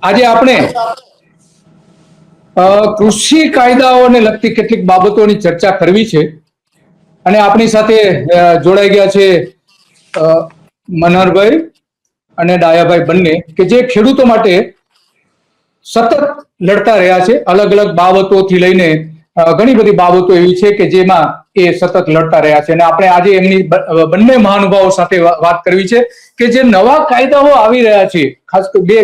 આજે આપણે કૃષિ કાયદાઓને લગતી કેટલીક બાબતોની ચર્ચા કરવી છે અને આપણી સાથે જોડાઈ ગયા છે મનહરભાઈ અને ડાયાભાઈ બંને કે જે ખેડૂતો માટે સતત લડતા રહ્યા છે. અલગ અલગ બાબતોથી લઈને ઘણી બધી બાબતો એવી છે કે જેમાં એ સતત લડતા રહ્યા છે અને આપણે આજે એમની બંને મહાનુભાવો સાથે વાત કરવી છે કે જે નવા કાયદાઓ આવી રહ્યા છે, ખાસ બે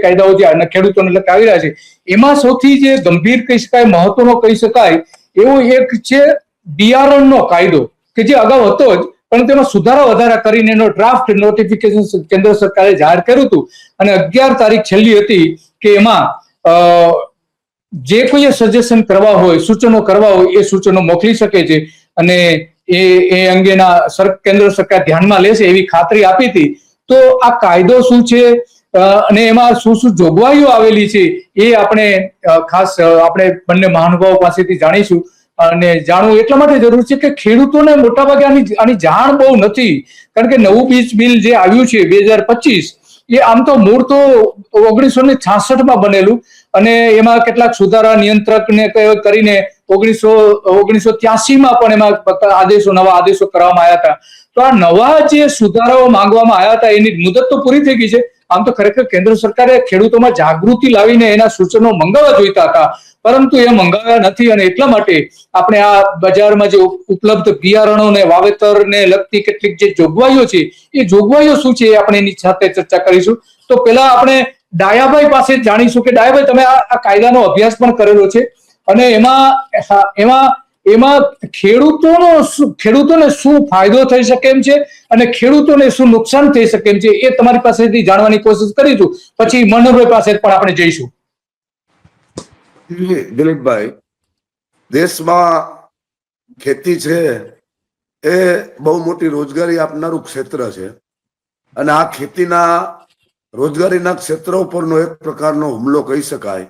કાયદાઓ જે ખેડૂતોને લગતા આવી રહ્યા છે, એમાં સૌથી જે ગંભીર કહી શકાય, મહત્વનો કહી શકાય એવો એક છે બિયારણનો કાયદો કે જે અગાઉ હતો જ, પણ તેમાં સુધારા વધારા કરીને એનો ડ્રાફ્ટ નોટિફિકેશન કેન્દ્ર સરકારે જાહેર કર્યું હતું અને 11 તારીખ છેલ્લી હતી કે એમાં જે કોઈએ સજેશન કરવા હોય, સૂચનો કરવા હોય એ સૂચનો મોકલી શકે છે અને એ અંગેના કેન્દ્ર સરકાર ધ્યાનમાં લેશે એવી ખાતરી આપી હતી. તો આ કાયદો શું છે અને એમાં શું શું જોગવાઈઓ આવેલી છે એ આપણે ખાસ આપણે બંને મહાનુભાવો પાસેથી જાણીશું. અને જાણવું એટલા માટે જરૂર છે કે ખેડૂતોને મોટાભાગે આની જાણ બહુ નથી, કારણ કે નવું બીજ બિલ જે આવ્યું છે 2025 એ આમ તો મૂળ તો 1966માં બનેલું અને એમાં કેટલાક સુધારા નિયંત્રકને કરીને 1983માં પણ એમાં નવા આદેશો કરવામાં આવ્યા હતા. તો આ નવા જે સુધારાઓ માંગવામાં આવ્યા હતા એની મુદત તો પૂરી થઈ ગઈ છે. આમ તો ખરેખર કેન્દ્ર સરકારે ખેડૂતોમાં જાગૃતિ લાવીને એના સૂચનો મંગાવવા જોઈતા હતા, પરંતુ એ મંગાવ્યા નથી અને એટલા માટે આપણે આ બજારમાં જે ઉપલબ્ધ બિયારણોને વાવેતરને લગતી કેટલીક જે જોગવાઈઓ છે એ જોગવાઈઓ શું છે આપણે એની સાથે ચર્ચા કરીશું. તો પેલા આપણે ડાયાભાઈ પાસે જાણીશું કે ડાયાભાઈ, તમે આ કાયદાનો અભ્યાસ પણ કરેલો છે અને એમાં ખેડૂતોને શું ફાયદો થઈ શકે એમ છે અને ખેડૂતોને શું નુકસાન થઈ શકે એમ છે એ તમારી પાસેથી જાણવાની કોશિશ કરીશું. પછી મનોહરભાઈ પાસે પણ આપણે જઈશું. દિલીપભાઈ, દેશમાં ખેતી છે એ બહુ મોટી રોજગારી આપનારું ક્ષેત્ર છે અને આ ખેતીના રોજગારીના ક્ષેત્ર ઉપરનો એક પ્રકારનો હુમલો કહી શકાય,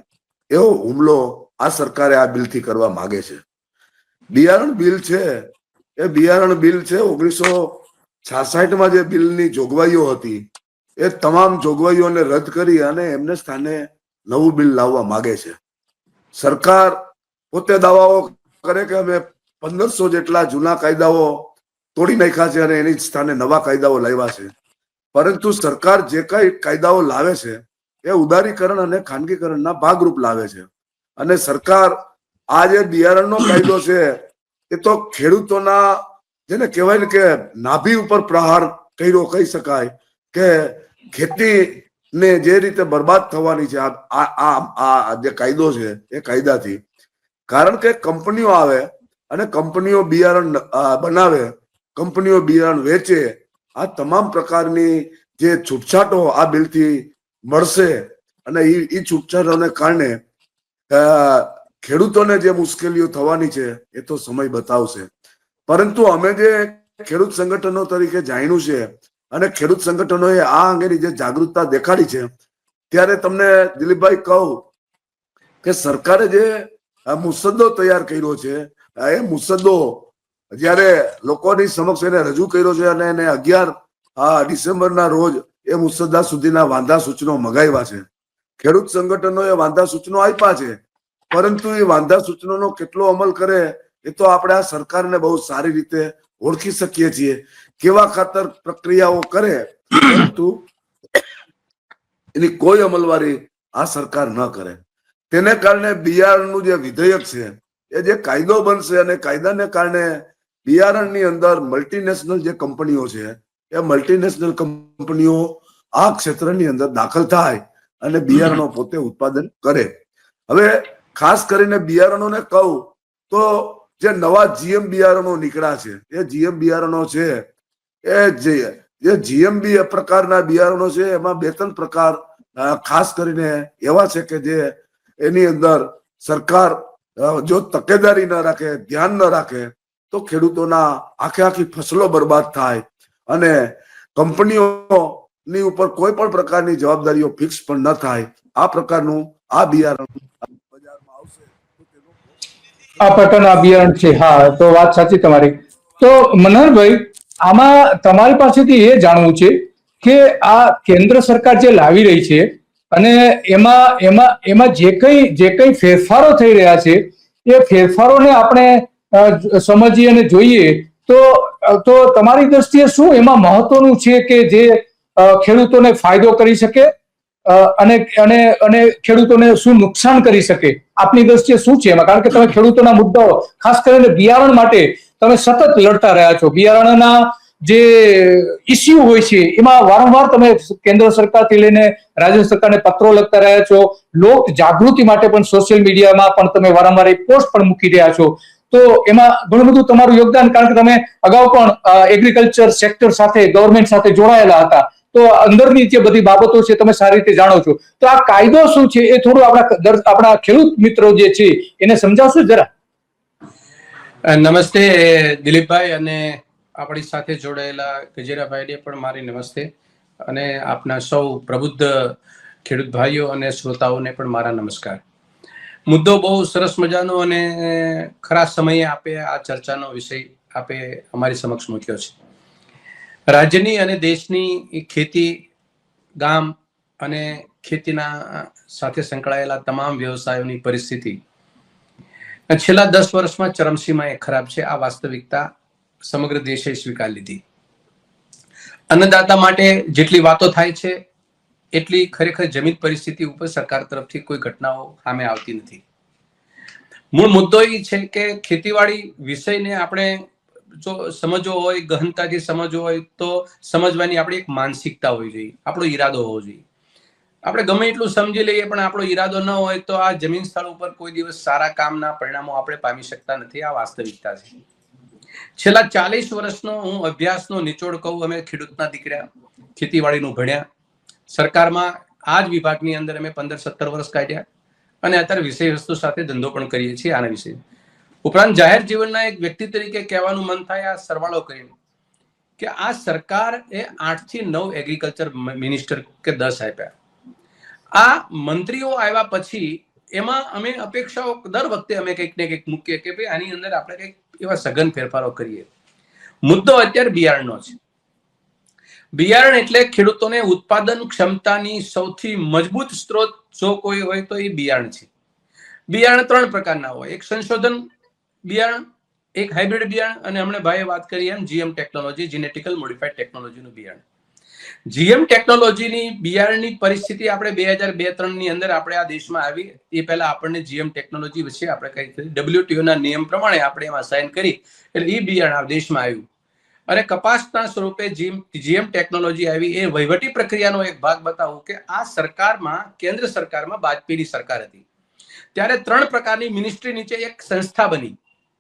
એવો હુમલો આ સરકારે આ બિલથી કરવા માંગે છે. બિયારણ બિલ છે એ બિયારણ બિલ છે 1966માં જે બિલની જોગવાઈઓ હતી એ તમામ જોગવાઈઓને રદ કરી અને એમને સ્થાને નવું બિલ લાવવા માંગે છે. સરકાર પોતે દાવાઓ કરે કે અમે 1500 જેટલા જૂના કાયદાઓ તોડી નાખ્યા છે અને એની સ્થાને નવા કાયદાઓ લાવ્યા છે, પરંતુ સરકાર જે કઈ કાયદાઓ લાવે છે એ ઉદારીકરણ અને ખાનગીકરણના ભાગરૂપ લાવે છે. અને સરકાર આ જે બિયારણનો કાયદો છે એ તો ખેડૂતોના, જેને કહેવાય ને કે નાભી ઉપર પ્રહાર કર્યો કહી શકાય, કે ખેતી ને જે રીતે બરબાદ થવાની છે આ જે કાયદો છે એ કાયદાથી. કારણ કે કંપનીઓ આવે અને કંપનીઓ બિયારણ બનાવે, કંપનીઓ બિયારણ વેચે, આ તમામ પ્રકારની જે છૂટછાટો આ બિલથી મળશે અને એ છૂટછાટોને કારણે ખેડૂતોને જે મુશ્કેલીઓ થવાની છે એ તો સમય બતાવશે. પરંતુ અમે જે ખેડૂત સંગઠનો તરીકે જાણ્યું છે અને ખેડૂત સંગઠનોએ આ અંગેની જે જાગૃતતા દેખાડી છે, ત્યારે તમને દિલીપભાઈ કહું કે સરકારે જે મુસદ્દો તૈયાર કર્યો છે એ મુસદ્દો જયારે લોકોની સમક્ષ એને રજૂ કર્યો છે અને એને 11 ડિસેમ્બરના રોજ એ મુસદ્દા સુધીના વાંધા સૂચનો મગાવ્યા છે. ખેડૂત સંગઠનોએ વાંધા સૂચનો આપ્યા છે, પરંતુ એ વાંધા સૂચનોનો કેટલો અમલ કરે એ તો આપણે આ સરકારને બહુ સારી રીતે ઓળખી શકીએ છીએ. કેવા ખાતર પ્રક્રિયાઓ કરે, પરંતુ એની કોઈ અમલવારી આ સરકાર ન કરે. તેને કારણે બિયારણનું જે વિધેયક છે એ જે કાયદો બનશે અને કાયદાને કારણે બિયારણની અંદર મલ્ટીનેશનલ જે કંપનીઓ છે એ મલ્ટીનેશનલ કંપનીઓ આ ક્ષેત્રની અંદર દાખલ થાય અને બિયારણો પોતે ઉત્પાદન કરે. હવે ખાસ કરીને બિયારણોને કહું તો જે નવા જીએમ બિયારણો નીકળ્યા છે એ જીએમ બિયારણો છે એ જે જીએમબી પ્રકારના બિયારણો છે એમાં 2-3 પ્રકાર ખાસ કરીને એવા છે કે જે એની અંદર સરકાર જો તકેદારી ન રાખે, ધ્યાન ન રાખે તો ખેડૂતોના આખી ફસલો બરબાદ થાય અને કંપનીઓની ઉપર કોઈ પણ પ્રકારની જવાબદારીઓ ફિક્સ પણ ન થાય. આ પ્રકારનું આ બિયારણ બજારમાં આવશે. આ પ્રકારના બિયારણ છે. હા, તો વાત સાચી તમારી. તો મનહરભાઈ, આમાં તમારી પાસેથી એ જાણવું છે કે આ કેન્દ્ર સરકાર જે લાવી રહી છે અને એમાં જે કંઈ ફેરફારો થઈ રહ્યા છે એ ફેરફારોને આપણે સમજીએ અને જોઈએ તો તમારી દ્રષ્ટિએ શું એમાં મહત્વનું છે કે જે ખેડૂતોને ફાયદો કરી શકે અને અને અને ખેડૂતોને શું નુકસાન કરી શકે? આપની દ્રષ્ટિએ શું છે એમાં? કારણ કે તમે ખેડૂતોના મુદ્દાઓ ખાસ કરીને બિયારણ માટે તમે સતત લડતા રહ્યા છો. બિયારણના જે ઇસ્યુ હોય છે એમાં વારંવાર તમે કેન્દ્ર સરકારથી લઈને રાજ્ય સરકારને પત્રો લખતા રહ્યા છો. લોક જાગૃતિ માટે પણ સોશિયલ મીડિયામાં પણ તમે વારંવાર એક પોસ્ટ પણ મૂકી રહ્યા છો. તો એમાં ઘણું બધું તમારું યોગદાન, કારણ કે તમે અગાઉ પણ એગ્રીકલ્ચર સેક્ટર સાથે, ગવર્મેન્ટ સાથે જોડાયેલા હતા, તો અંદરની જે બધી બાબતો છે તમે સારી રીતે જાણો છો. તો આ કાયદો શું છે એ થોડું આપણા ખેડૂત મિત્રો જે છે એને સમજાવશો જરા? નમસ્તે દિલીપભાઈ, અને આપણી સાથે જોડાયેલા ગજેરાભાઈને પણ મારી નમસ્તે, અને આપના સૌ પ્રબુદ્ધ ખેડૂત ભાઈઓ અને શ્રોતાઓને પણ મારા નમસ્કાર. મુદ્દો બહુ સરસ મજાનો અને ખરા સમયે આપે આ ચર્ચાનો વિષય આપે અમારી સમક્ષ મૂક્યો છે. રાજ્યની અને દેશની ખેતી, ગામ અને ખેતીના સાથે સંકળાયેલા તમામ વ્યવસાયોની પરિસ્થિતિ છેલ્લા 10 વર્ષમાં ચરમસીમાએ ખરાબ છે. આ વાસ્તવિકતા સમગ્ર દેશે સ્વીકારી લીધી. અન્નદાતા માટે જેટલી વાતો થાય છે એટલી ખરેખર જમીન પરિસ્થિતિ ઉપર સરકાર તરફથી કોઈ ઘટનાઓ સામે આવતી નથી. મૂળ મુદ્દો એ છે કે ખેતીવાડી વિષયને આપણે જો સમજવો હોય, ગહનતાથી સમજવો હોય, તો સમજવાની આપણી એક માનસિકતા હોવી જોઈએ, આપણો ઈરાદો હોવો જોઈએ. આપણે ગમે એટલું સમજી લઈએ પણ આપણો ઈરાદો ન હોય તો આ જમીન સ્થળ ઉપર કોઈ દિવસ સારા કામના પરિણામો આપણે પામી શકતા નથી. આ વાસ્તવિકતા છે. છેલ્લા 40 વર્ષનો હું અભ્યાસનો નિચોડ કહું. અમે ખેડૂતના દીકરા, ખેતીવાડીનું ભણ્યા, સરકારમાં આ જ વિભાગની અંદર અમે 15-17 વર્ષ કાઢ્યા, અને અત્યારે વિષય વસ્તુ સાથે ધંધો પણ કરીએ છીએ આના વિશે. ઉપરાંત જાહેર જીવનના એક વ્યક્તિ તરીકે કહેવાનું મન થાય આ સરવાળો કરીને કે આ સરકાર એ 8 થી 9 એગ્રીકલ્ચર મિનિસ્ટર કે 10 આપ્યા. આ મંત્રીઓ આવ્યા પછી એમાં અમે અપેક્ષાઓ દર વખતે અમે કંઈક ને કંઈક મૂકીએ કે ભાઈ આની અંદર આપણે કંઈક એવા સઘન ફેરફારો કરીએ. મુદ્દો અત્યારે બિયારણનો છે. બિયારણ એટલે ખેડૂતોને ઉત્પાદન ક્ષમતાની સૌથી મજબૂત સ્ત્રોત જો કોઈ હોય તો એ બિયારણ છે. બિયારણ 3 પ્રકારના હોય. એક સંશોધન બિયારણ, એક હાઇબ્રિડ બિયારણ, અને હમણાં ભાઈએ વાત કરી એમ જીએમ ટેકનોલોજી, જીનેટિકલ મોડિફાઈડ ટેકનોલોજીનું બિયારણ. જીએમ ટેકનોલોજીની બિયારણની પરિસ્થિતિ આપણે 2002-3 ની અંદર આપણે આ દેશમાં આવી. એ પહેલા આપણને જીએમ ટેકનોલોજી વિશે આપણે કઈ કરી, WTO ના નિયમ પ્રમાણે આપણે એમાં સાઇન કરી, એટલે એ બિયારણ આ દેશમાં આવ્યું. અને કપાસના સ્વરૂપે જીએમ ટેકનોલોજી આવી. એ વહીવટી પ્રક્રિયાનો એક ભાગ બતાવું કે આ સરકારમાં, કેન્દ્ર સરકારમાં વાજપેયીની સરકાર હતી ત્યારે 3 પ્રકારની મિનિસ્ટ્રી નીચે એક સંસ્થા બની.